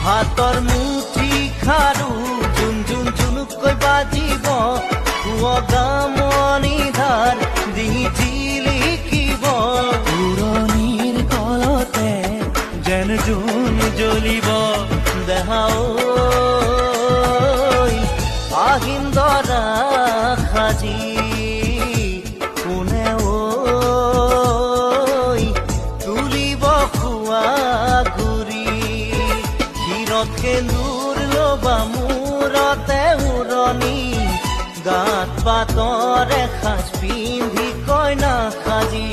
ভাতৰ মুঠি খাৰু জুন জুন জুনুকৈ বাজিব গামনি ধাৰ দি জিলিকিব পুৰণিৰ কলতে যেন জোন জ্বলিব দেহা আহিন দৰা সাজি কোনে তুলিব খোৱা ঘূৰি ক্ষীৰত সেন্দুৰ লবা মূৰতে উৰণি গাত পাতৰে সাজ পিন্ধি কইনা সাজি